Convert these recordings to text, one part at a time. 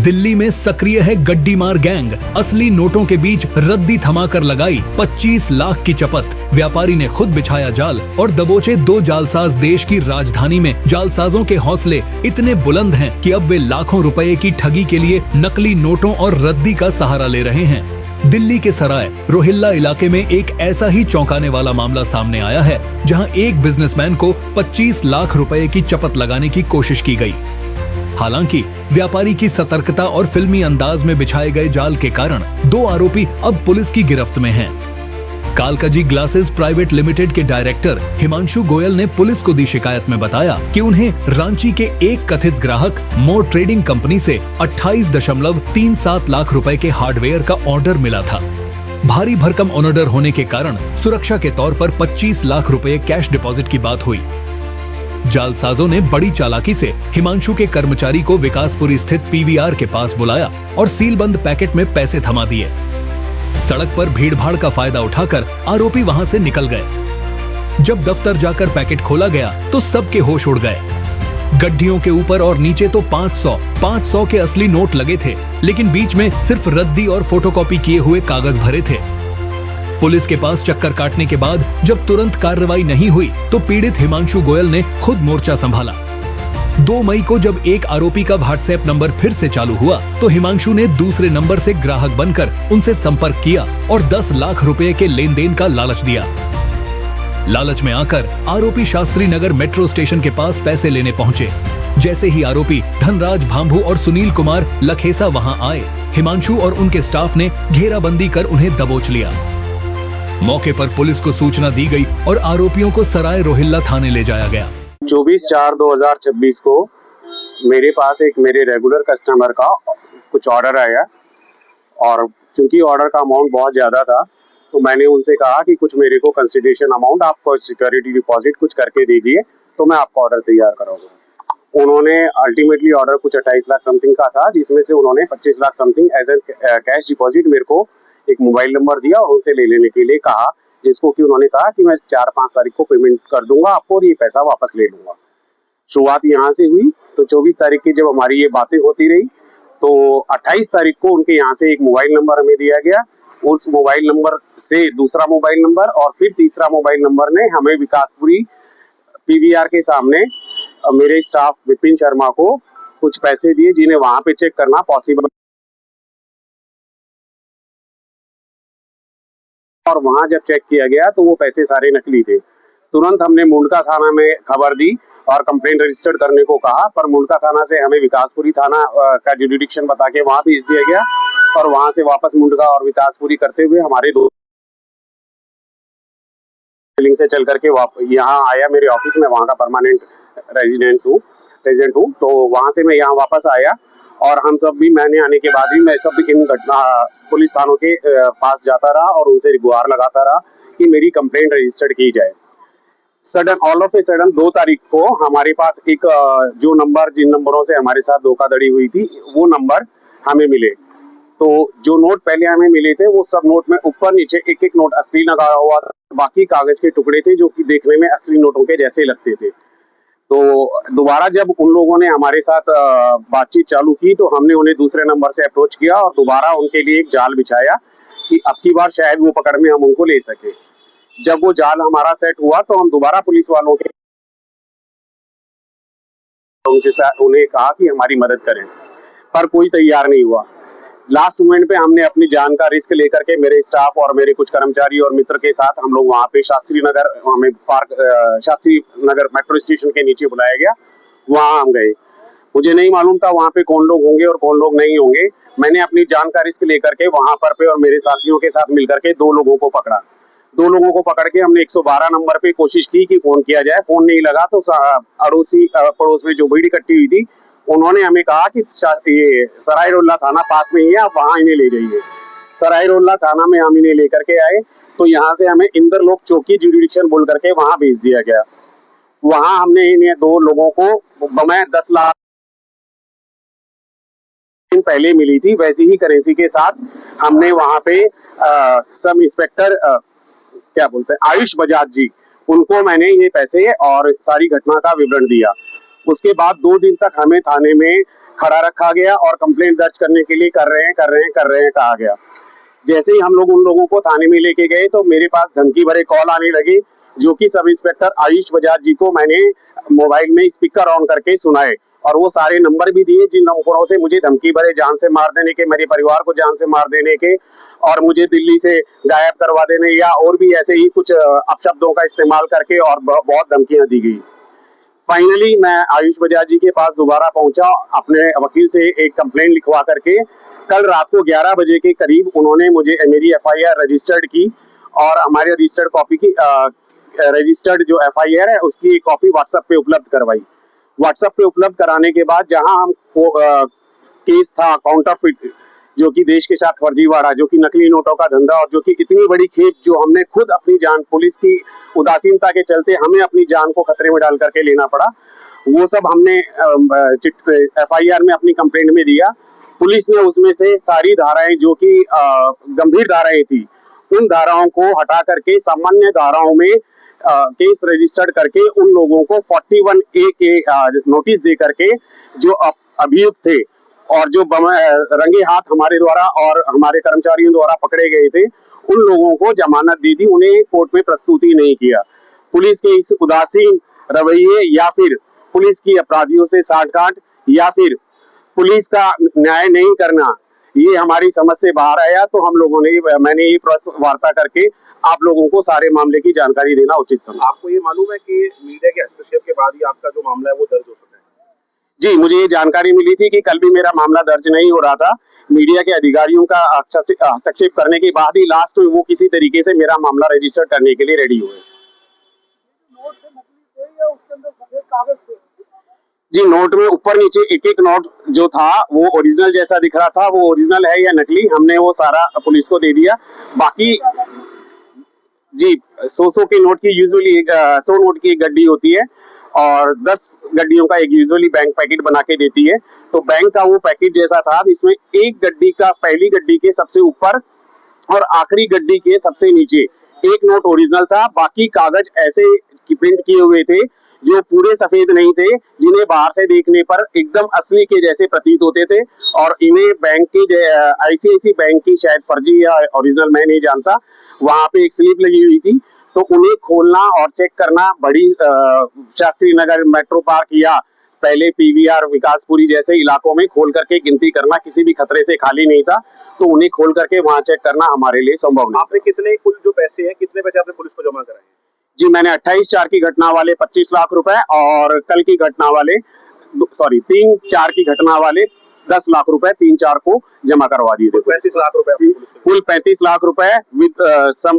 दिल्ली में सक्रिय है गड्डीमार गैंग। असली नोटों के बीच रद्दी थमाकर लगाई 25 लाख की चपत। व्यापारी ने खुद बिछाया जाल और दबोचे 2 जालसाज। देश की राजधानी में जालसाजों के हौसले इतने बुलंद हैं कि अब वे लाखों रुपए की ठगी के लिए नकली नोटों और रद्दी का सहारा ले रहे हैं। दिल्ली के सराय रोहिल्ला इलाके में एक ऐसा ही चौंकाने वाला मामला सामने आया है, जहां एक बिजनेसमैन को 25 लाख रुपए की चपत लगाने की कोशिश की गई। हालांकि व्यापारी की सतर्कता और फिल्मी अंदाज में बिछाए गए जाल के कारण 2 आरोपी अब पुलिस की गिरफ्त में हैं। कालकाजी ग्लासेस प्राइवेट लिमिटेड के डायरेक्टर हिमांशु गोयल ने पुलिस को दी शिकायत में बताया कि उन्हें रांची के एक कथित ग्राहक मोर ट्रेडिंग कंपनी से 28.37 लाख रुपए के हार्डवेयर का ऑर्डर मिला था। भारी भरकम ऑर्डर होने के कारण सुरक्षा के तौर पर 25 लाख रुपए कैश डिपॉजिट की बात हुई। जालसाजों ने बड़ी चालाकी से हिमांशु के कर्मचारी को विकासपुरी स्थित पीवीआर के पास बुलाया और सीलबंद पैकेट में पैसे थमा दिए। सड़क पर भीड़भाड़ का फायदा उठाकर आरोपी वहां से निकल गए। जब दफ्तर जाकर पैकेट खोला गया तो सबके होश उड़ गए। गड्ढियों के ऊपर और नीचे तो 500 के असली नोट लगे थे, लेकिन बीच में सिर्फ रद्दी और फोटोकॉपी किए हुए कागज भरे थे। पुलिस के पास चक्कर काटने के बाद जब तुरंत कार्रवाई नहीं हुई तो पीड़ित हिमांशु गोयल ने खुद मोर्चा संभाला। 2 मई को जब एक आरोपी का व्हाट्सएप नंबर फिर से चालू हुआ तो हिमांशु ने दूसरे नंबर से ग्राहक बनकर उनसे संपर्क किया और 10 लाख रुपए के लेन देन का लालच दिया। लालच में आकर आरोपी शास्त्री नगर मेट्रो स्टेशन के पास पैसे लेने पहुंचे। जैसे ही आरोपी धनराज भांभू और सुनील कुमार लखेसा वहां आए, हिमांशु और उनके स्टाफ ने घेराबंदी कर उन्हें दबोच लिया। मौके पर पुलिस को सूचना दी गई और आरोपियों को सराय रोहिल्ला थाने ले जाया गया। 24/4/2026 को मेरे पास एक मेरे रेगुलर कस्टमर का कुछ ऑर्डर आया और चूंकि ऑर्डर का अमाउंट बहुत ज़्यादा था तो मैंने उनसे कहा कि कुछ मेरे को कंसिडरेशन अमाउंट आपको सिक्योरिटी डिपॉजिट कुछ करके दीजिए तो मैं आपका ऑर्डर तैयार कराऊंगा। उन्होंने अल्टीमेटली ऑर्डर कुछ 28 लाख समथिंग का था, जिसमें से उन्होंने 25 lakh something as a cash deposit मेरे को एक मोबाइल नंबर दिया और उनसे ले लेने के लिए कहा, जिसको कि उन्होंने कहा कि मैं 4-5 तारीख को पेमेंट कर दूंगा आपको और ये पैसा वापस ले लूंगा। शुरुआत यहाँ से हुई। तो 24 तारीख की जब हमारी ये बातें होती रही तो 28 तारीख को उनके यहाँ से एक मोबाइल नंबर हमें दिया गया। उस मोबाइल नंबर से दूसरा मोबाइल नंबर और फिर तीसरा मोबाइल नंबर ने हमें विकासपुरी पीवीआर के सामने मेरे स्टाफ विपिन शर्मा को कुछ पैसे दिए, जिन्हें वहां पे चेक करना पॉसिबल और वहां जब चेक किया गया तो वो पैसे सारे नकली थे। तुरंत हमने मुंडका थाना में खबर दी और कंप्लेंट रजिस्टर्ड करने को कहा, पर मुंडका थाना से हमें विकासपुरी थाना का जुरिडिक्शन बता के वहां भेज दिया गया और वहां से वापस मुंडका और विकासपुरी करते हुए हमारे 2 से चल करके यहाँ आया मेरे ऑफिस में। वहां का परमानेंट रेजिडेंट हूँ तो वहां से मैं यहाँ वापस आया और हम सब भी, मैंने आने के बाद भी मैं सब भी इन घटना पुलिस थानों के पास जाता रहा और उनसे गुहार लगाता रहा कि मेरी कंप्लेंट रजिस्टर्ड की जाए। Sudden all of a sudden 2 तारीख को हमारे पास एक जो नंबर, जिन नंबरों से हमारे साथ धोखाधड़ी हुई थी, वो नंबर हमें मिले। तो जो नोट पहले हमें मिले थे वो सब नोट में ऊपर नीचे एक नोट असली लगा हुआ था, बाकी कागज के टुकड़े थे जो कि देखने में असली नोटों के जैसे लगते थे। तो दोबारा जब उन लोगों ने हमारे साथ बातचीत चालू की तो हमने उन्हें दूसरे नंबर से अप्रोच किया और दोबारा उनके लिए एक जाल बिछाया कि अब की बार शायद वो पकड़ में हम उनको ले सके। जब वो जाल हमारा सेट हुआ तो हम दोबारा पुलिस वालों के उनके साथ उन्हें कहा कि हमारी मदद करें, पर कोई तैयार नहीं हुआ। लास्ट मोमेंट पे हमने अपनी जान का रिस्क लेकर के मेरे स्टाफ और मेरे कुछ कर्मचारी और मित्र के साथ हम लोग वहाँ पे शास्त्री नगर मेट्रो स्टेशन के नीचे बुलाया गया, वहाँ हम गए। मुझे नहीं मालूम था वहाँ पे कौन लोग होंगे और कौन लोग नहीं होंगे। मैंने अपनी जान का रिस्क लेकर के वहाँ पर पे और मेरे साथियों के साथ मिलकर के 2 लोगों को पकड़ा। 2 लोगों को पकड़ के हमने 112 नंबर पे कोशिश की कि फोन किया जाए। फोन नहीं लगा तो अड़ोसी पड़ोस में जो भीड़ इकट्ठी हुई थी उन्होंने हमें कहा कि ये सराय रोहिल्ला थाना पास में ही है, आप वहां इन्हें ले जाइए। सराय रोहिल्ला थाना में हम इन्हें लेकर के आए तो यहाँ से हमें इंद्रलोक चौकी जुरिडिक्शन बोल करके वहां भेज दिया गया। वहां हमने इन्हें 2 लोगों को मैं 10 लाख पहले मिली थी, वैसी ही करेंसी के साथ हमने वहां पे सब इंस्पेक्टर क्या बोलते हैं आयुष बजाज जी, उनको मैंने ये पैसे और सारी घटना का विवरण दिया। उसके बाद 2 दिन तक हमें थाने में खड़ा रखा गया और कंप्लेंट दर्ज करने के लिए कर रहे हैं कहा गया। जैसे ही हम लोग उन लोगों को थाने में लेके गए तो मेरे पास धमकी भरे कॉल आने लगे, जो कि सब इंस्पेक्टर आयुष बजाज जी को मैंने मोबाइल में स्पीकर ऑन करके सुनाए और वो सारे नंबर भी दिए जिन नंबरों से मुझे धमकी भरे जान से मार देने के, मेरे परिवार को जान से मार देने के और मुझे दिल्ली से गायब करवा देने या और भी ऐसे ही कुछ अपशब्दों का इस्तेमाल करके और बहुत धमकियां दी गई। फाइनली मैं आयुष बजाज जी के पास दोबारा पहुंचा, अपने वकील से एक कंप्लेंट लिखवा करके। कल रात को 11 बजे के करीब उन्होंने मुझे मेरी एफआईआर रजिस्टर्ड की और हमारे रजिस्टर्ड कॉपी की रजिस्टर्ड जो एफआईआर है उसकी एक कॉपी व्हाट्सएप पे उपलब्ध करवाई। व्हाट्सएप पे उपलब्ध कराने के बाद जहां हम केस था काउंटरफिट, जो कि देश के साथ फर्जीवाड़ा, जो कि नकली नोटों का धंधा और जो कि इतनी बड़ी खेप जो हमने खुद अपनी जान, पुलिस की उदासीनता के चलते हमें अपनी जान को खतरे में डाल करके लेना पड़ा, वो सब हमने एफआईआर में अपनी कंप्लेंट में दिया। पुलिस ने उसमें से सारी धाराएं जो कि गंभीर धाराएं थी उन धाराओं को हटा करके सामान्य धाराओं में केस रजिस्टर्ड करके उन लोगों को 41A के नोटिस दे करके जो अभियुक्त थे और जो रंगे हाथ हमारे द्वारा और हमारे कर्मचारियों द्वारा पकड़े गए थे उन लोगों को जमानत दी थी, उन्हें कोर्ट में प्रस्तुति नहीं किया। पुलिस के इस उदासीन रवैये या फिर पुलिस की अपराधियों से साठगांठ या फिर पुलिस का न्याय नहीं करना, ये हमारी समझ से बाहर आया। तो हम लोगों ने मैंने ये प्रेस वार्ता करके आप लोगों को सारे मामले की जानकारी देना उचित समझा। आपको ये मालूम है कि मीडिया के हस्तक्षेप के बाद ही आपका जो मामला है वो दर्ज हो सका है? जी, मुझे ये जानकारी मिली थी कि कल भी मेरा मामला दर्ज नहीं हो रहा था। मीडिया के अधिकारियों का हस्तक्षेप करने के बाद ही लास्ट में वो किसी तरीके से मेरा मामला रजिस्टर करने के लिए रेडी हुए। जी, नोट में ऊपर नीचे एक एक नोट जो था वो ओरिजिनल जैसा दिख रहा था, वो ओरिजिनल है या नकली हमने वो सारा पुलिस को दे दिया। बाकी जी 100 के नोट की यूजुअली 100 नोट की एक गड्डी होती है और 10 गड्डियों का एक यूजुअली बैंक पैकेट बना के देती है। तो बैंक का वो पैकेट जैसा था, इसमें एक गड्डी का पहली गड्डी के सबसे ऊपर और आखिरी गड्डी के सबसे नीचे एक नोट ओरिजिनल था। बाकी कागज ऐसे प्रिंट किए हुए थे जो पूरे सफेद नहीं थे, जिन्हें बाहर से देखने पर एकदम असली के जैसे प्रतीत होते थे और इन्हें बैंक के आईसीआईसी बैंक की शायद फर्जी या ओरिजिनल मैं नहीं जानता, वहां पे एक स्लिप लगी हुई थी। तो उन्हें खोलना और चेक करना बड़ी शास्त्री नगर, मेट्रो पार्क या पहले पीवीआर, विकासपुरी जैसे इलाकों में खोल करके गिनती करना किसी भी खतरे से खाली नहीं था। तो उन्हें खोल करके वहां चेक करना हमारे लिए संभव नहीं। आपने कितने कुल जो पैसे हैं, कितने पैसे आपने पुलिस को जमा कराए? जी, मैंने 28/4 की घटना वाले 25 लाख रुपए और कल की घटना वाले 3/4 की घटना वाले 10 लाख रुपए 3/4 को जमा करवा दिए थे। 35 लाख रुपए कुल 35 लाख रुपए विद सम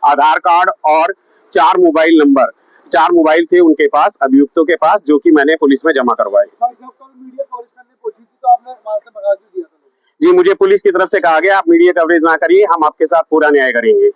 आधार कार्ड और 4 मोबाइल नंबर, 4 मोबाइल थे उनके पास, अभियुक्तों के पास, जो कि मैंने पुलिस में जमा करवाए। जी, मुझे पुलिस की तरफ से कहा गया आप मीडिया कवरेज ना करिए, हम आपके साथ पूरा न्याय करेंगे।